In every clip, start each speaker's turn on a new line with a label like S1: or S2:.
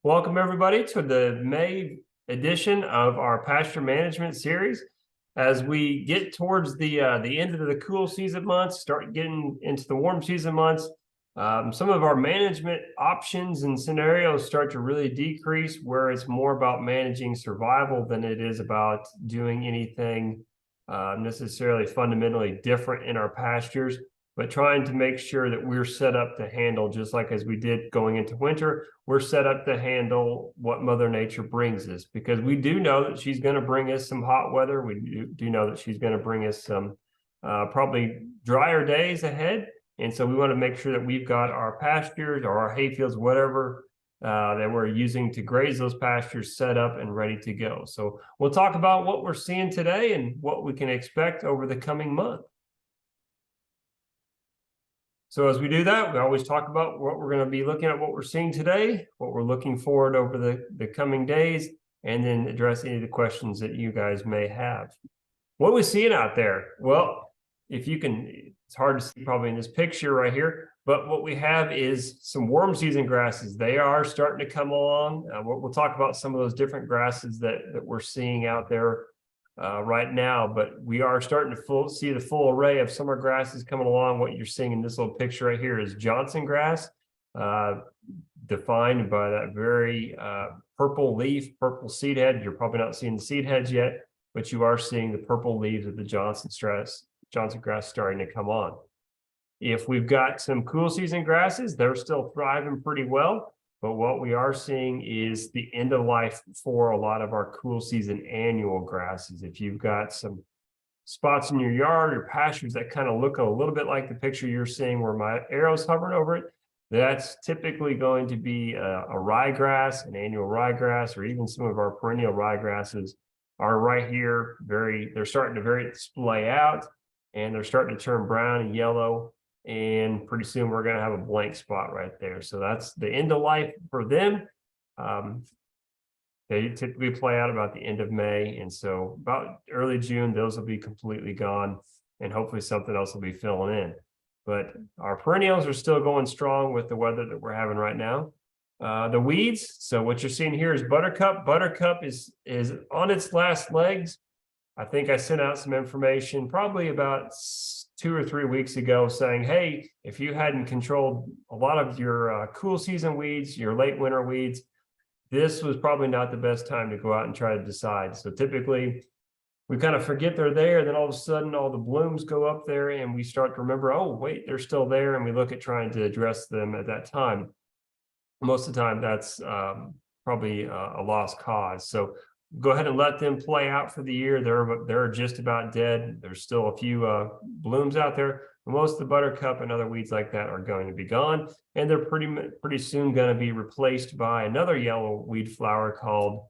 S1: Welcome everybody to the May edition of our pasture management series. As we get towards the end of the cool season months, start getting into the warm season months, some of our management options and scenarios start to really decrease, where it's more about managing survival than it is about doing anything necessarily fundamentally different in our pastures, but trying to make sure that we're set up to handle, just like as we did going into winter, we're set up to handle what Mother Nature brings us, because we do know that she's going to bring us some hot weather. We do know that she's going to bring us some probably drier days ahead. And so we want to make sure that we've got our pastures or our hay fields, whatever that we're using to graze those pastures, set up and ready to go. So we'll talk about what we're seeing today and what we can expect over the coming month. So as we do that, we always talk about what we're going to be looking at, what we're seeing today, what we're looking forward over the coming days, and then address any of the questions that you guys may have. What are we seeing out there? Well, if you can, it's hard to see probably in this picture right here, but what we have is some warm season grasses. They are starting to come along. We'll talk about some of those different grasses that we're seeing out there right now, but we are starting to see the full array of summer grasses coming along. What you're seeing in this little picture right here is Johnson grass, defined by that very purple leaf, purple seed head. You're probably not seeing the seed heads yet, but you are seeing the purple leaves of the Johnson grass starting to come on. If we've got some cool season grasses, they're still thriving pretty well. But what we are seeing is the end of life for a lot of our cool season annual grasses. If you've got some spots in your yard or pastures that kind of look a little bit like the picture you're seeing where my arrow's hovering over it, that's typically going to be a ryegrass, an annual ryegrass, or even some of our perennial ryegrasses are right here. They're starting to splay out, and they're starting to turn brown and yellow. And pretty soon we're going to have a blank spot right there. So that's the end of life for them. They typically play out about the end of May. And so about early June, those will be completely gone, and hopefully something else will be filling in. But our perennials are still going strong with the weather that we're having right now. The weeds, so what you're seeing here is buttercup. Buttercup is on its last legs. I think I sent out some information probably about 2 or 3 weeks ago saying, hey, if you hadn't controlled a lot of your cool season weeds, your late winter weeds, this was probably not the best time to go out and try to decide. So typically we kind of forget they're there. Then all of a sudden all the blooms go up there and we start to remember, oh, wait, they're still there. And we look at trying to address them at that time. Most of the time that's probably a lost cause. So go ahead and let them play out for the year. They're just about dead. There's still a few blooms out there. Most of the buttercup and other weeds like that are going to be gone, and they're pretty soon going to be replaced by another yellow weed flower called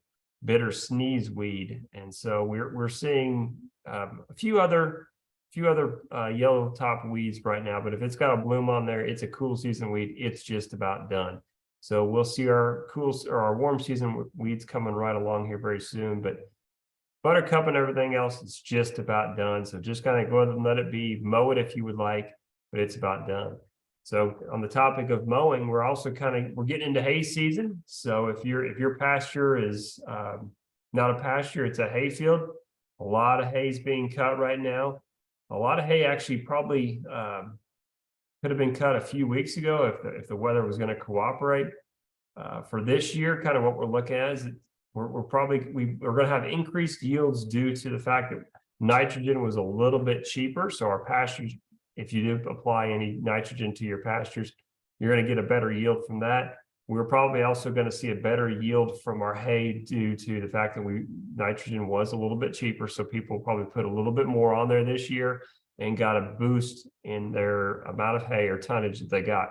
S1: bitter sneeze weed. And so we're seeing a few other yellow top weeds right now. But if it's got a bloom on there, it's a cool season weed. It's just about done. So we'll see our warm season weeds coming right along here very soon, but buttercup and everything else is just about done. So just kind of go ahead and let it be. Mow it if you would like, but it's about done. So on the topic of mowing, we're also we're getting into hay season. So if your pasture is not a pasture, it's a hay field. A lot of hay is being cut right now. A lot of hay actually probably could have been cut a few weeks ago if the weather was going to cooperate. For this year, kind of what we're looking at is we're going to have increased yields due to the fact that nitrogen was a little bit cheaper. So our pastures, if you do apply any nitrogen to your pastures, you're going to get a better yield from that. We're probably also going to see a better yield from our hay due to the fact that nitrogen was a little bit cheaper. So people probably put a little bit more on there this year and got a boost in their amount of hay or tonnage that they got.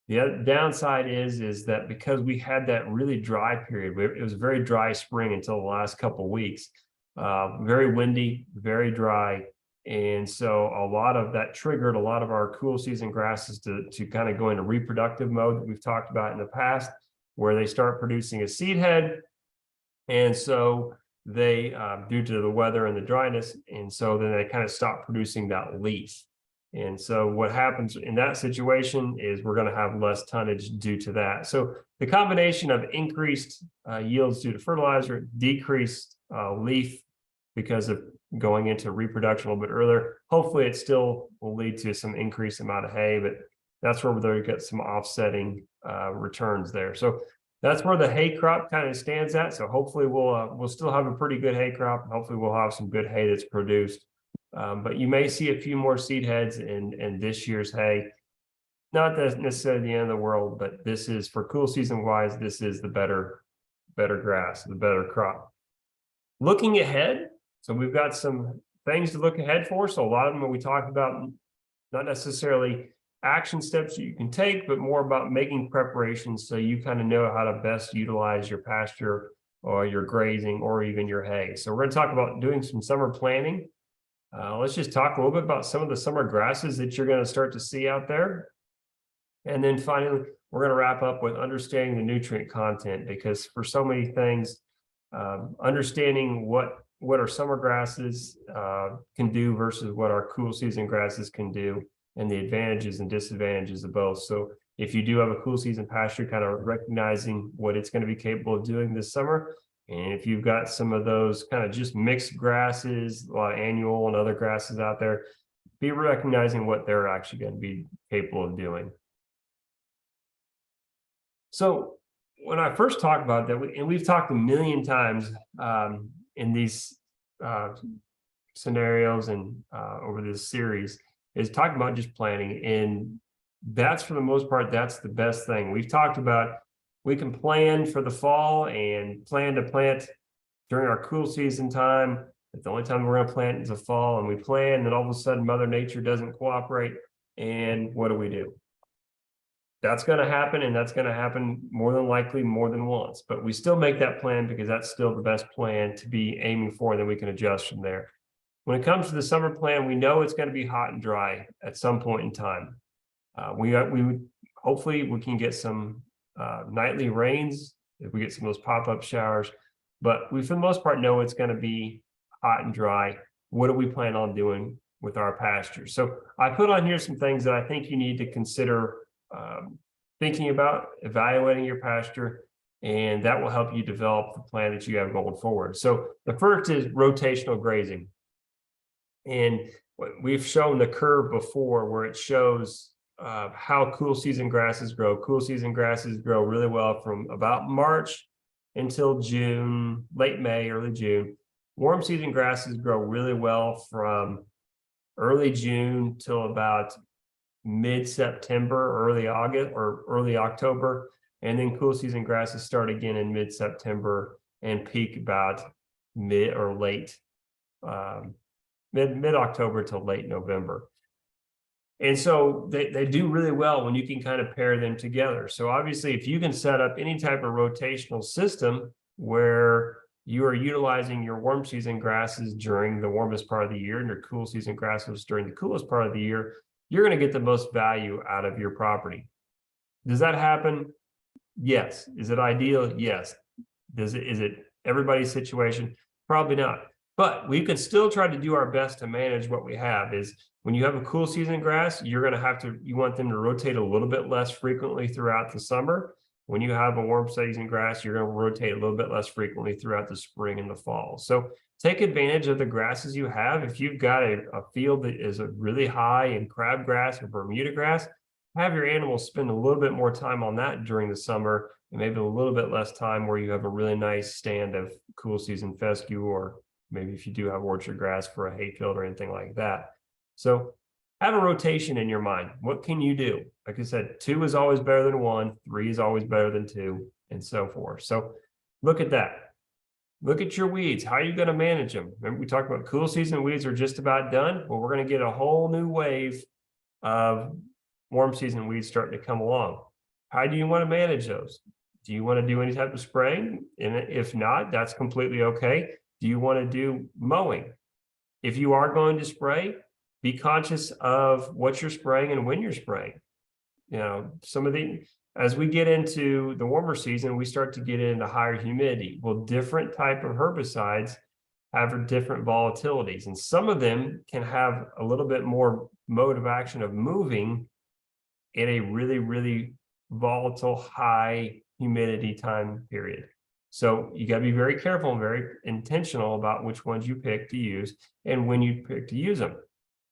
S1: The other downside is that because we had that really dry period, it was a very dry spring until the last couple of weeks, very windy, very dry. And so a lot of that triggered a lot of our cool season grasses to kind of go into reproductive mode that we've talked about in the past, where they start producing a seed head. And so they, due to the weather and the dryness, and so then they kind of stop producing that leaf. And so what happens in that situation is we're going to have less tonnage due to that. So the combination of increased yields due to fertilizer, decreased leaf because of going into reproduction a little bit earlier, hopefully it still will lead to some increased amount of hay, but that's where we'll get some offsetting returns there. So that's where the hay crop kind of stands at. So hopefully we'll still have a pretty good hay crop, and hopefully we'll have some good hay that's produced. But you may see a few more seed heads in this year's hay. Not that necessarily the end of the world, but this is, for cool season wise, this is the better grass, the better crop. Looking ahead, so we've got some things to look ahead for. So a lot of them we talked about, not necessarily action steps that you can take, but more about making preparations so you kind of know how to best utilize your pasture or your grazing or even your hay. So we're going to talk about doing some summer planning. Let's just talk a little bit about some of the summer grasses that you're going to start to see out there. And then finally, we're going to wrap up with understanding the nutrient content, because for so many things, understanding what our summer grasses can do versus what our cool season grasses can do, and the advantages and disadvantages of both. So if you do have a cool season pasture, kind of recognizing what it's going to be capable of doing this summer. And if you've got some of those kind of just mixed grasses, a lot of annual and other grasses out there, be recognizing what they're actually going to be capable of doing. So when I first talked about that, and we've talked a million times in these scenarios and over this series, is talking about just planning. And that's, for the most part, that's the best thing. We've talked about, we can plan for the fall and plan to plant during our cool season time. But the only time we're going to plant is the fall, and we plan, and all of a sudden Mother Nature doesn't cooperate. And what do? That's going to happen, and that's going to happen more than likely more than once. But we still make that plan because that's still the best plan to be aiming for, and then we can adjust from there. When it comes to the summer plan, we know it's going to be hot and dry at some point in time. We hopefully we can get some nightly rains if we get some of those pop-up showers, but we for the most part know it's going to be hot and dry. What do we plan on doing with our pastures? So I put on here some things that I think you need to consider thinking about, evaluating your pasture, and that will help you develop the plan that you have going forward. So the first is rotational grazing. And we've shown the curve before where it shows how cool season grasses grow. Cool season grasses grow really well from about March until June, late May, early June. Warm season grasses grow really well from early June till about mid-September, early August or early October. And then cool season grasses start again in mid-September and peak about mid or late mid-October to late November. And so they do really well when you can kind of pair them together. So obviously, if you can set up any type of rotational system where you are utilizing your warm season grasses during the warmest part of the year and your cool season grasses during the coolest part of the year, you're going to get the most value out of your property. Does that happen? Yes. Is it ideal? Yes. Is it everybody's situation? Probably not. But we could still try to do our best to manage what we have. Is when you have a cool season grass, you want them to rotate a little bit less frequently throughout the summer. When you have a warm season grass, you're going to rotate a little bit less frequently throughout the spring and the fall. So take advantage of the grasses you have. If you've got a field that is really high in crabgrass or Bermuda grass, have your animals spend a little bit more time on that during the summer, and maybe a little bit less time where you have a really nice stand of cool season fescue, or maybe if you do have orchard grass for a hayfield or anything like that. So have a rotation in your mind. What can you do? Like I said, 2 is always better than 1, 3 is always better than 2, and so forth. So look at that. Look at your weeds. How are you going to manage them? Remember, we talked about cool season weeds are just about done. Well, we're going to get a whole new wave of warm season weeds starting to come along. How do you want to manage those? Do you want to do any type of spraying? And if not, that's completely okay. Do you want to do mowing? If you are going to spray, be conscious of what you're spraying and when you're spraying. You know, as we get into the warmer season, we start to get into higher humidity. Well, different type of herbicides have different volatilities, and some of them can have a little bit more mode of action of moving in a really, really volatile, high humidity time period. So you got to be very careful and very intentional about which ones you pick to use and when you pick to use them.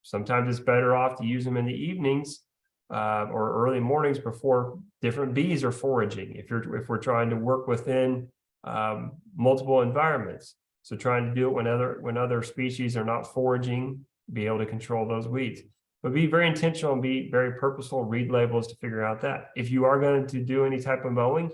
S1: Sometimes it's better off to use them in the evenings or early mornings before different bees are foraging. If we're trying to work within multiple environments, so trying to do it when other species are not foraging, be able to control those weeds. But be very intentional and be very purposeful. Read labels to figure out that. If you are going to do any type of mowing,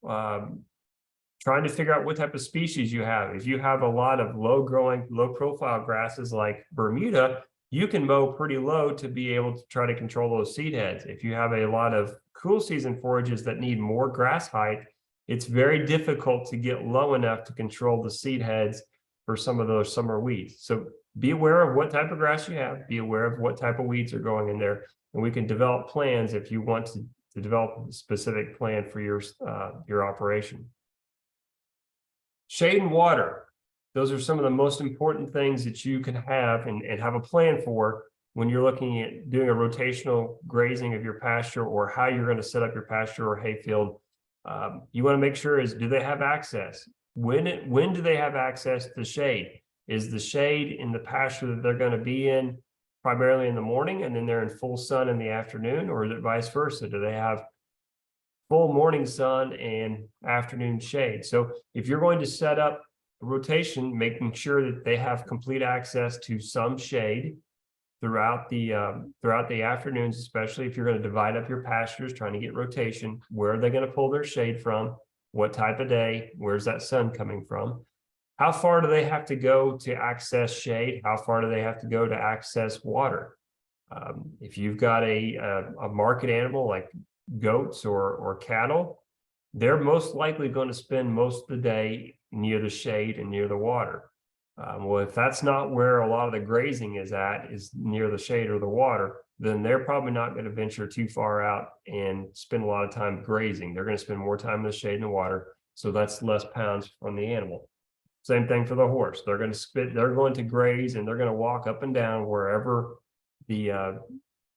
S1: trying to figure out what type of species you have. If you have a lot of low-growing, low-profile grasses like Bermuda, you can mow pretty low to be able to try to control those seed heads. If you have a lot of cool season forages that need more grass height, it's very difficult to get low enough to control the seed heads for some of those summer weeds. So be aware of what type of grass you have, be aware of what type of weeds are going in there, and we can develop plans if you want to develop a specific plan for your operation. Shade and water. Those are some of the most important things that you can have and have a plan for when you're looking at doing a rotational grazing of your pasture or how you're going to set up your pasture or hayfield. You want to make sure do they have access? When do they have access to shade? Is the shade in the pasture that they're going to be in primarily in the morning and then they're in full sun in the afternoon, or is it vice versa? Do they have full morning sun and afternoon shade? So if you're going to set up a rotation, making sure that they have complete access to some shade throughout the afternoons, especially if you're going to divide up your pastures, trying to get rotation, where are they going to pull their shade from? What type of day? Where's that sun coming from? How far do they have to go to access shade? How far do they have to go to access water? If you've got a market animal like goats or cattle, they're most likely going to spend most of the day near the shade and near the water. Well, if that's not where a lot of the grazing is near the shade or the water, then they're probably not going to venture too far out and spend a lot of time grazing. They're going to spend more time in the shade and the water. So that's less pounds from the animal. Same thing for the horse. They're going to graze and they're going to walk up and down wherever the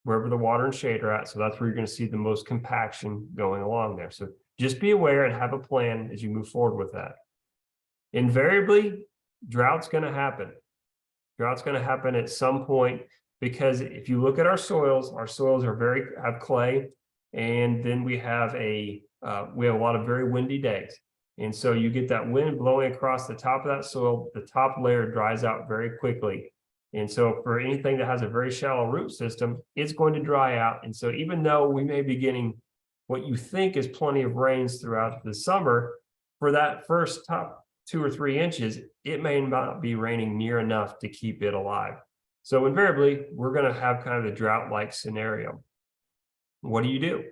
S1: water and shade are at. So that's where you're going to see the most compaction going along there. So just be aware and have a plan as you move forward with that. Invariably, drought's going to happen. Drought's going to happen at some point, because if you look at our soils have clay, and then we have a lot of very windy days. And so you get that wind blowing across the top of that soil, the top layer dries out very quickly. And so for anything that has a very shallow root system, it's going to dry out. And so even though we may be getting what you think is plenty of rains throughout the summer, for that first top 2 or 3 inches, it may not be raining near enough to keep it alive. So invariably, we're going to have kind of a drought-like scenario. What do?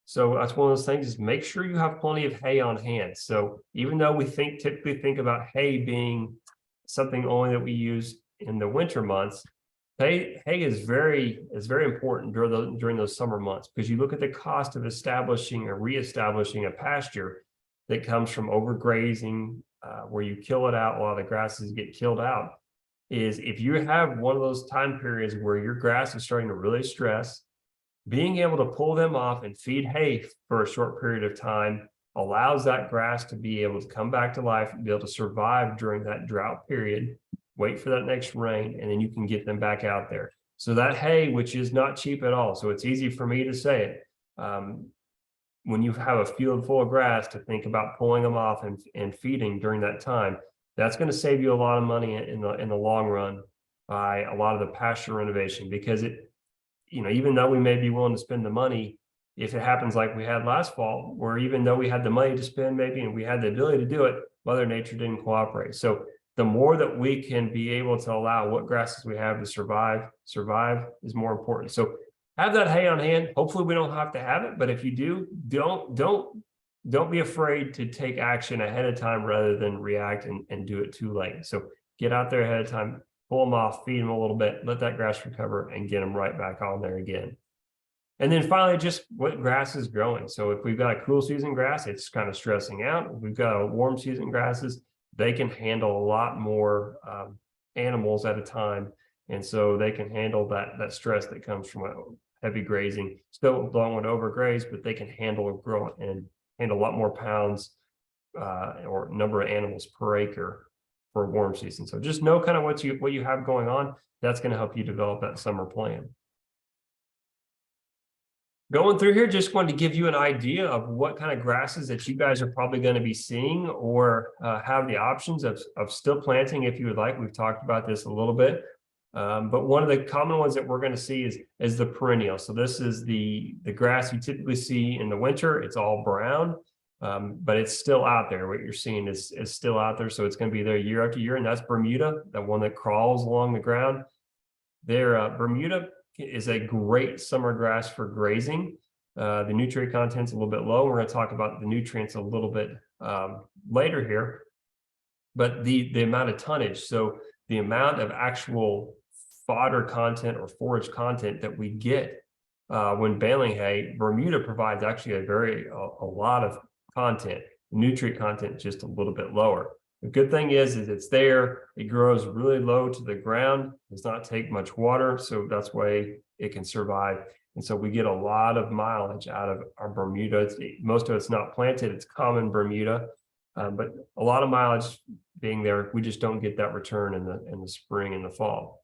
S1: So that's one of those things, is make sure you have plenty of hay on hand. So even though we typically think about hay being something only that we use in the winter months, hay is very important during those summer months, because you look at the cost of establishing or reestablishing a pasture that comes from overgrazing, where you kill it out, a lot of the grasses get killed out. Is if you have one of those time periods where your grass is starting to really stress, being able to pull them off and feed hay for a short period of time allows that grass to be able to come back to life and be able to survive during that drought period, wait for that next rain, and then you can get them back out there. So that hay, which is not cheap at all, so it's easy for me to say it, when you have a field full of grass, to think about pulling them off and feeding during that time, that's going to save you a lot of money in the long run by a lot of the pasture renovation. Because even though we may be willing to spend the money, if it happens like we had last fall, where even though we had the money to spend maybe and we had the ability to do it, Mother Nature didn't cooperate. So the more that we can be able to allow what grasses we have to survive is more important. So have that hay on hand. Hopefully we don't have to have it, but if you do, don't be afraid to take action ahead of time rather than react and do it too late. So get out there ahead of time, pull them off, feed them a little bit, let that grass recover, and get them right back on there again. And then finally, just what grass is growing. So if we've got a cool season grass, it's kind of stressing out. If we've got a warm season grasses, they can handle a lot more animals at a time. And so they can handle that stress that comes from a heavy grazing. Still don't want to overgraze, but they can handle grow and handle a lot more pounds or number of animals per acre for warm season. So just know kind of what you have going on. That's going to help you develop that summer plan. Going through here, just wanted to give you an idea of what kind of grasses that you guys are probably going to be seeing or have the options of still planting if you would like. We've talked about this a little bit. But one of the common ones that we're going to see is the perennial. So this is the grass you typically see in the winter. It's all brown, but it's still out there. What you're seeing is still out there. So it's going to be there year after year. And that's Bermuda, the one that crawls along the ground. Bermuda is a great summer grass for grazing. The nutrient content's a little bit low. We're going to talk about the nutrients a little bit later here. But the amount of tonnage, so the amount of actual fodder content or forage content that we get when baling hay, Bermuda provides actually a lot of content. Nutrient content just a little bit lower. The good thing is it's there. It grows really low to the ground. Does not take much water, so that's why it can survive. And so we get a lot of mileage out of our Bermuda. Most of it's not planted. It's common Bermuda, but a lot of mileage being there. We just don't get that return in the spring and the fall.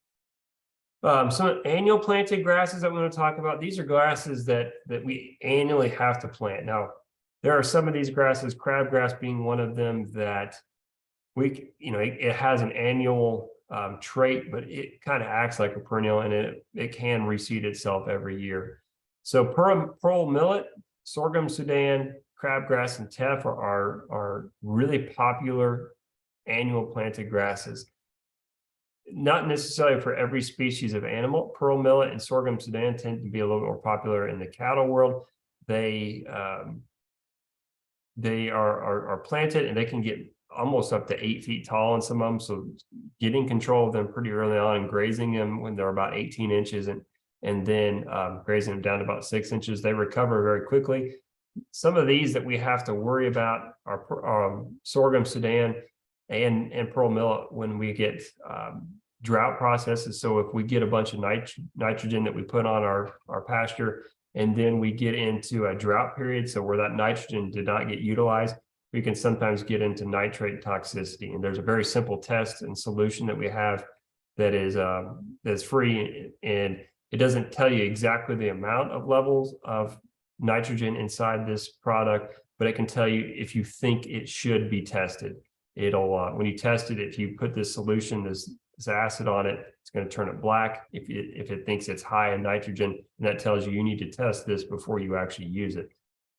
S1: Some annual planted grasses that we want to talk about. These are grasses that we annually have to plant. Now, there are some of these grasses, crabgrass being one of them, that it has an annual trait, but it kind of acts like a perennial, and it can reseed itself every year. So pearl millet, sorghum Sudan, crabgrass, and teff are really popular annual planted grasses. Not necessarily for every species of animal. Pearl millet and sorghum Sudan tend to be a little more popular in the cattle world. They are planted, and they can get almost up to 8 feet tall in some of them. So getting control of them pretty early on and grazing them when they're about 18 inches and then grazing them down to about 6 inches, they recover very quickly. Some of these that we have to worry about are sorghum Sudan and pearl millet when we get drought processes. So if we get a bunch of nitrogen that we put on our pasture, and then we get into a drought period, so where that nitrogen did not get utilized, we can sometimes get into nitrate toxicity. And there's a very simple test and solution that we have that is that's free, and it doesn't tell you exactly the amount of levels of nitrogen inside this product, but it can tell you if you think it should be tested. It'll when you test it, if you put this solution, this acid on it, it's going to turn it black if it thinks it's high in nitrogen, and that tells you need to test this before you actually use it.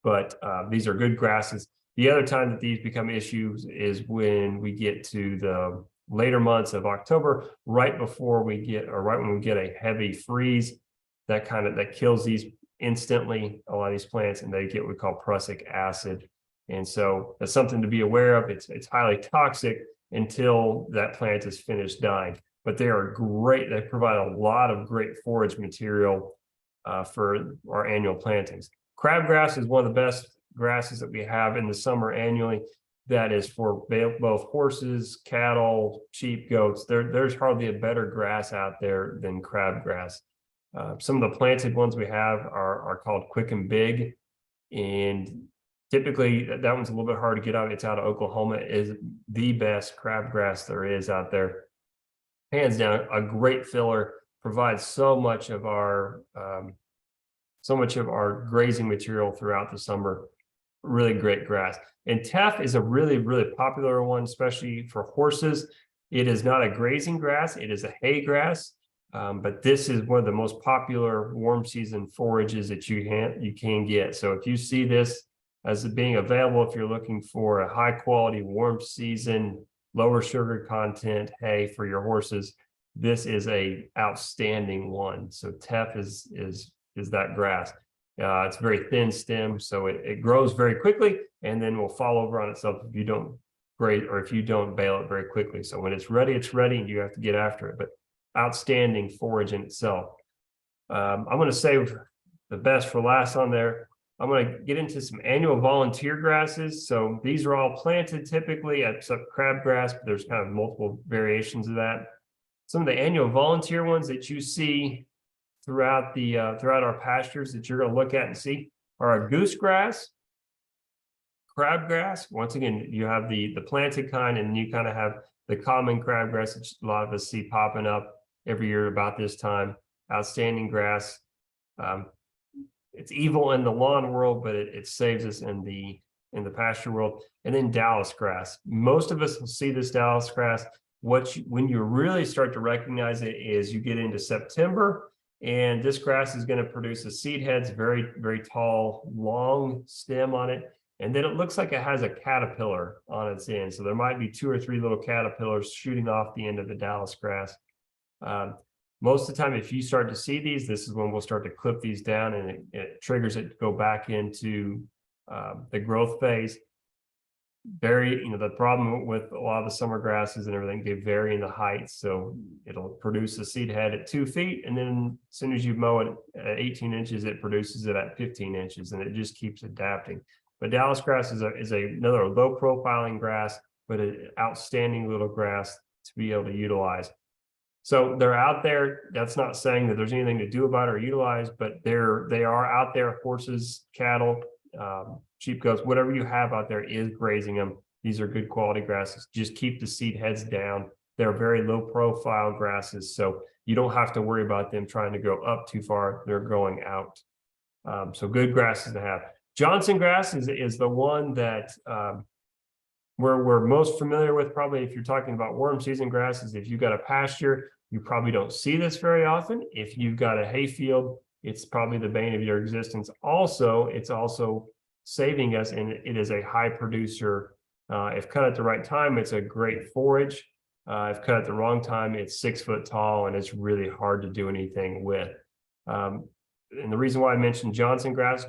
S1: But these are good grasses. The other time that these become issues is when we get to the later months of October, right when we get a heavy freeze that kills these instantly, a lot of these plants, and they get what we call prussic acid. And so that's something to be aware of. It's highly toxic until that plant is finished dying. But they are great. They provide a lot of great forage material for our annual plantings. Crabgrass is one of the best grasses that we have in the summer annually. That is for both horses, cattle, sheep, goats. There's hardly a better grass out there than crabgrass. Some of the planted ones we have are called Quick and Big, and typically that one's a little bit hard to get out. It's out of Oklahoma. It is the best crabgrass there is out there, hands down. A great filler, provides so much of our grazing material throughout the summer. Really great grass. And teff is a really, really popular one, especially for horses. It is not a grazing grass, it is a hay grass. But this is one of the most popular warm season forages that you can get. So if you see this as being available, if you're looking for a high quality warm season, lower sugar content hay for your horses, this is a outstanding one. So teff is that grass. It's very thin stem, so it grows very quickly and then will fall over on itself if you don't bale it very quickly. So when it's ready, and you have to get after it. But outstanding forage in itself. I'm going to save the best for last on there. I'm going to get into some annual volunteer grasses. So these are all planted typically, except crabgrass, but there's kind of multiple variations of that. some of the annual volunteer ones that you see throughout throughout our pastures that you're going to look at and see are a goosegrass, crabgrass. Once again, you have the planted kind, and you kind of have the common crabgrass that a lot of us see popping up every year about this time. Outstanding grass. It's evil in the lawn world, but it saves us in the pasture world. And then Dallas grass. Most of us will see this Dallas grass. When you really start to recognize it is you get into September, and this grass is going to produce a seed heads, very, very tall, long stem on it. And then it looks like it has a caterpillar on its end. So there might be 2 or 3 little caterpillars shooting off the end of the Dallas grass. Most of the time, if you start to see these, this is when we'll start to clip these down, and it triggers it to go back into the growth phase. The problem with a lot of the summer grasses and everything, they vary in the height. So it'll produce a seed head at 2 feet. And then as soon as you mow it at 18 inches, it produces it at 15 inches, and it just keeps adapting. But Dallas grass is another low profiling grass, but an outstanding little grass to be able to utilize. So they're out there. That's not saying that there's anything to do about it or utilize, but they are out there. Horses, cattle, sheep, goats, whatever you have out there is grazing them. These are good quality grasses. Just keep the seed heads down. They're very low profile grasses, so you don't have to worry about them trying to go up too far. They're going out. So good grasses to have. Johnson grass is the one that we're most familiar with, probably if you're talking about warm season grasses. If you've got a pasture, you probably don't see this very often. If you've got a hayfield, it's probably the bane of your existence. It's also saving us, and it is a high producer. If cut at the right time, it's a great forage. If cut at the wrong time, it's 6 foot tall, and it's really hard to do anything with. And the reason why I mentioned Johnson grass,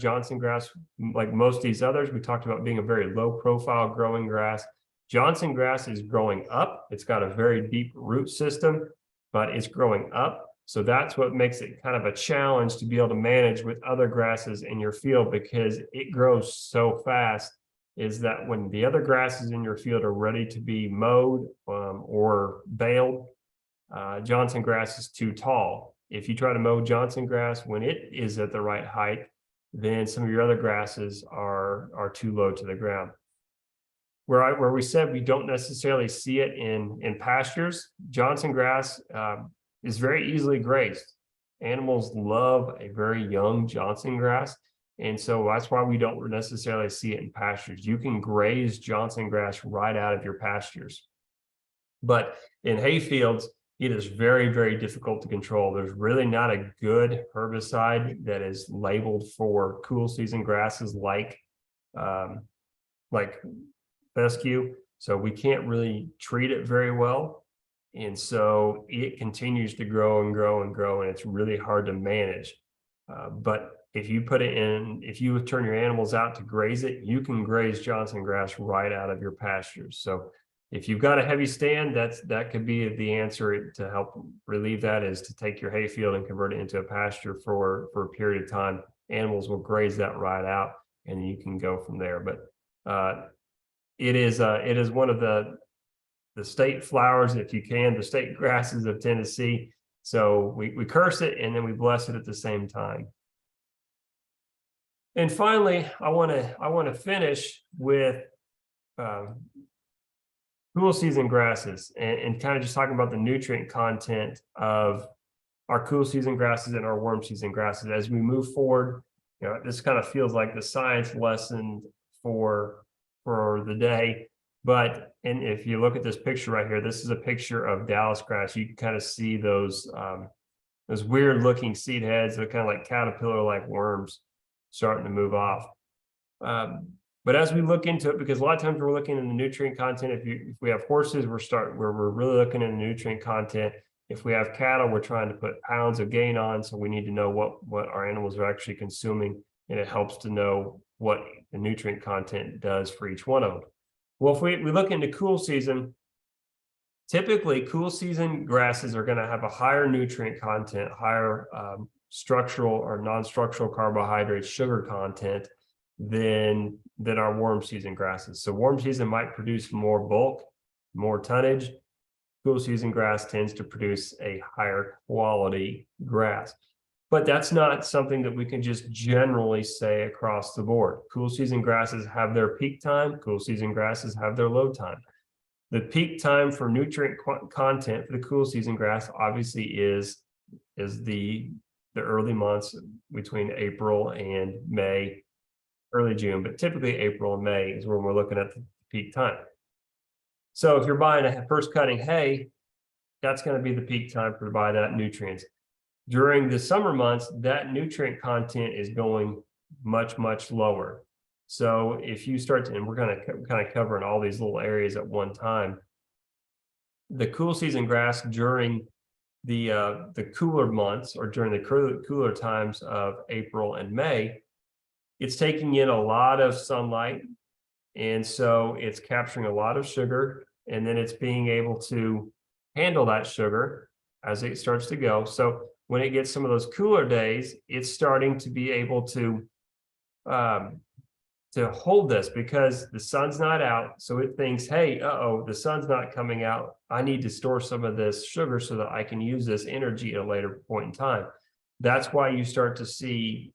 S1: like most of these others, we talked about being a very low profile growing grass. Johnson grass is growing up. It's got a very deep root system, but it's growing up. So that's what makes it kind of a challenge to be able to manage with other grasses in your field, because it grows so fast, is that when the other grasses in your field are ready to be mowed or baled, Johnson grass is too tall. If you try to mow Johnson grass when it is at the right height, then some of your other grasses are too low to the ground. Where we said we don't necessarily see it in pastures, Johnson grass is very easily grazed. Animals love a very young Johnson grass, and so that's why we don't necessarily see it in pastures. You can graze Johnson grass right out of your pastures. But in hay fields, it is very, very difficult to control. There's really not a good herbicide that is labeled for cool season grasses like fescue. So we can't really treat it very well. And so it continues to grow and grow and grow, and it's really hard to manage. But if you turn your animals out to graze it, you can graze Johnson grass right out of your pastures. So if you've got a heavy stand, that could be the answer to help relieve that, is to take your hay field and convert it into a pasture for a period of time. Animals will graze that right out, and you can go from there. But it is one of the state flowers, if you can, the state grasses of Tennessee. So we curse it, and then we bless it at the same time. And finally, I want to finish with cool season grasses, and kind of just talking about the nutrient content of our cool season grasses and our warm season grasses. As we move forward, this kind of feels like the science lesson for the day. But, and if you look at this picture right here, this is a picture of Dallas grass. You can kind of see those weird looking seed heads that are kind of like caterpillar-like worms starting to move off. But as we look into it, because a lot of times we're looking in the nutrient content. If we have horses, we're really looking at the nutrient content. If we have cattle, we're trying to put pounds of gain on, so we need to know what our animals are actually consuming, and it helps to know what the nutrient content does for each one of them. Well, if we look into cool season, typically cool season grasses are going to have a higher nutrient content, higher structural or non-structural carbohydrate, sugar content than our warm season grasses. So warm season might produce more bulk, more tonnage, cool season grass tends to produce a higher quality grass. But that's not something that we can just generally say across the board. Cool season grasses have their peak time, cool season grasses have their low time. The peak time for nutrient content for the cool season grass obviously is the early months between April and May, early June, but typically April and May is when we're looking at the peak time. So if you're buying a first cutting hay, that's going to be the peak time for buy that nutrients. During the summer months, that nutrient content is going much, much lower. So if you start to, and we're going to kind of cover in all these little areas at one time, the cool season grass during the cooler months or during the cooler times of April and May, it's taking in a lot of sunlight. And so it's capturing a lot of sugar, and then it's being able to handle that sugar as it starts to go. So when it gets some of those cooler days, it's starting to be able to hold this because the sun's not out. So it thinks, hey, the sun's not coming out. I need to store some of this sugar so that I can use this energy at a later point in time. That's why you start to see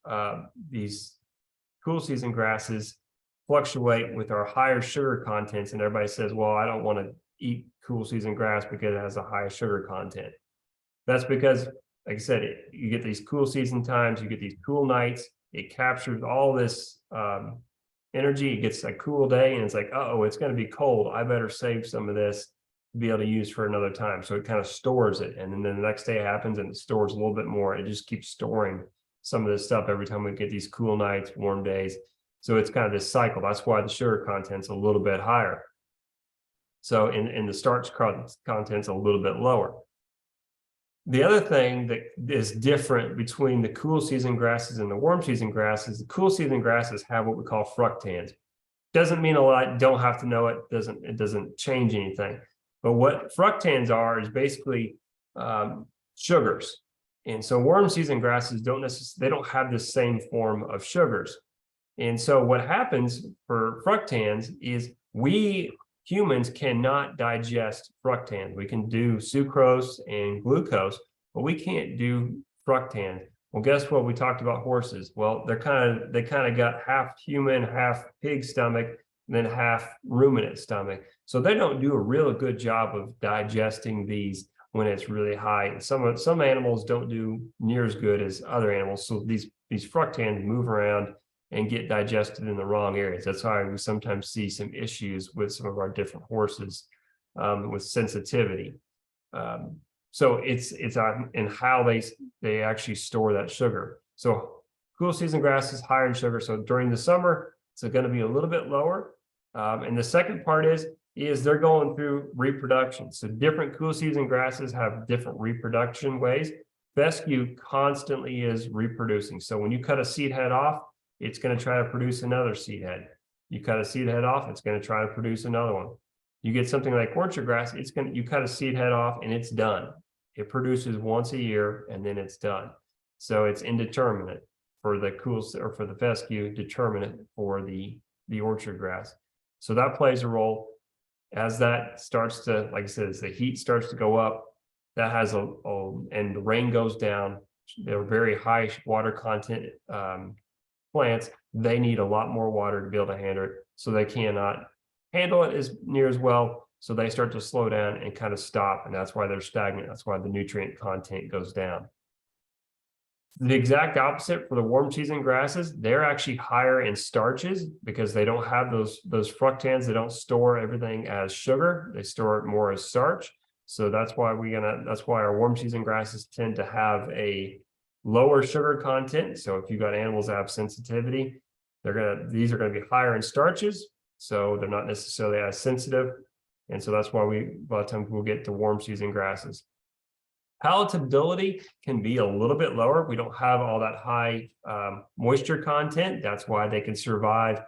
S1: these cool season grasses fluctuate with our higher sugar contents. And everybody says, well, I don't want to eat cool season grass because it has a high sugar content. That's because, like I said, you get these cool season times, you get these cool nights, it captures all this energy. It gets a cool day and it's like, it's going to be cold. I better save some of this to be able to use for another time. So it kind of stores it. And then the next day happens and it stores a little bit more. It just keeps storing some of this stuff every time we get these cool nights, warm days. So it's kind of this cycle. That's why the sugar content's a little bit higher. So in the starch content's a little bit lower. The other thing that is different between the cool season grasses and the warm season grasses, the cool season grasses have what we call fructans. Doesn't mean a lot, don't have to know it, it doesn't change anything. But what fructans are is basically sugars. And so warm season grasses they don't have the same form of sugars. And so what happens for fructans is we humans cannot digest fructans. We can do sucrose and glucose, but we can't do fructans. Well, guess what? We talked about horses. Well, they kind of got half human, half pig stomach, and then half ruminant stomach. So they don't do a real good job of digesting these when it's really high. And some animals don't do near as good as other animals. So these fructans move around and get digested in the wrong areas. That's why we sometimes see some issues with some of our different horses with sensitivity. So it's in how they actually store that sugar. So cool season grass is higher in sugar. So during the summer, it's going to be a little bit lower. And the second part is they're going through reproduction. So different cool season grasses have different reproduction ways. Fescue constantly is reproducing. So when you cut a seed head off, it's going to try to produce another seed head. You cut a seed head off, it's going to try to produce another one. You get something like orchard grass, you cut a seed head off and it's done. It produces once a year and then it's done. So it's indeterminate for the for the fescue, determinate for the orchard grass. So that plays a role. As that starts to, like I said, as the heat starts to go up, that has and the rain goes down, they're very high water content plants, they need a lot more water to be able to handle it. So they cannot handle it as near as well. So they start to slow down and kind of stop. And that's why they're stagnant. That's why the nutrient content goes down. The exact opposite for the warm season grasses, they're actually higher in starches because they don't have those fructans. They don't store everything as sugar. They store it more as starch. So that's why our warm season grasses tend to have a lower sugar content. So if you've got animals that have sensitivity, these are going to be higher in starches. So they're not necessarily as sensitive. And so that's why a lot of times we'll get to warm season grasses. Palatability can be a little bit lower. We don't have all that high moisture content. That's why they can survive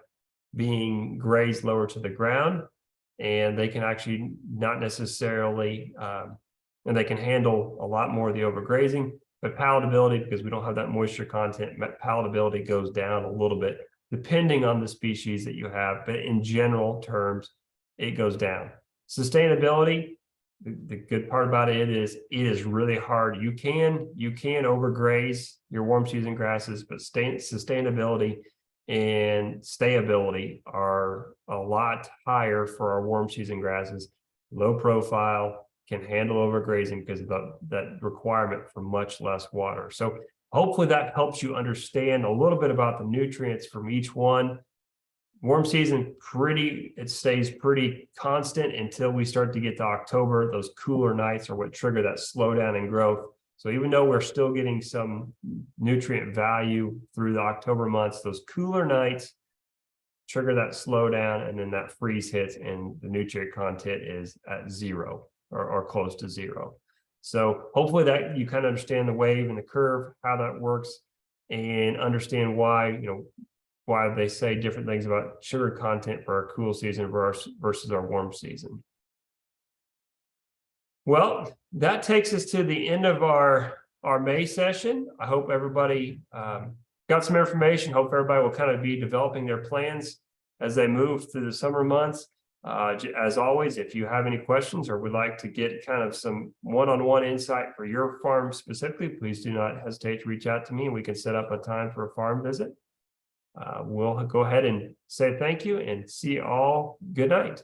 S1: being grazed lower to the ground. And they can actually not necessarily, and they can handle a lot more of the overgrazing. But palatability, because we don't have that moisture content, palatability goes down a little bit, depending on the species that you have. But in general terms, it goes down. Sustainability, the good part about it is really hard. You can overgraze your warm season grasses, but sustainability and stayability are a lot higher for our warm season grasses. Low profile, can handle overgrazing because of that requirement for much less water. So hopefully that helps you understand a little bit about the nutrients from each one. Warm season, it stays pretty constant until we start to get to October. Those cooler nights are what trigger that slowdown in growth. So even though we're still getting some nutrient value through the October months, those cooler nights trigger that slowdown, and then that freeze hits and the nutrient content is at zero or close to zero. So hopefully that you kind of understand the wave and the curve, how that works, and understand why, why they say different things about sugar content for our cool season versus our warm season. Well, that takes us to the end of our May session. I hope everybody got some information. Hope everybody will kind of be developing their plans as they move through the summer months. As always, if you have any questions or would like to get kind of some one-on-one insight for your farm specifically, please do not hesitate to reach out to me and we can set up a time for a farm visit. We'll go ahead and say thank you and see you all. Good night.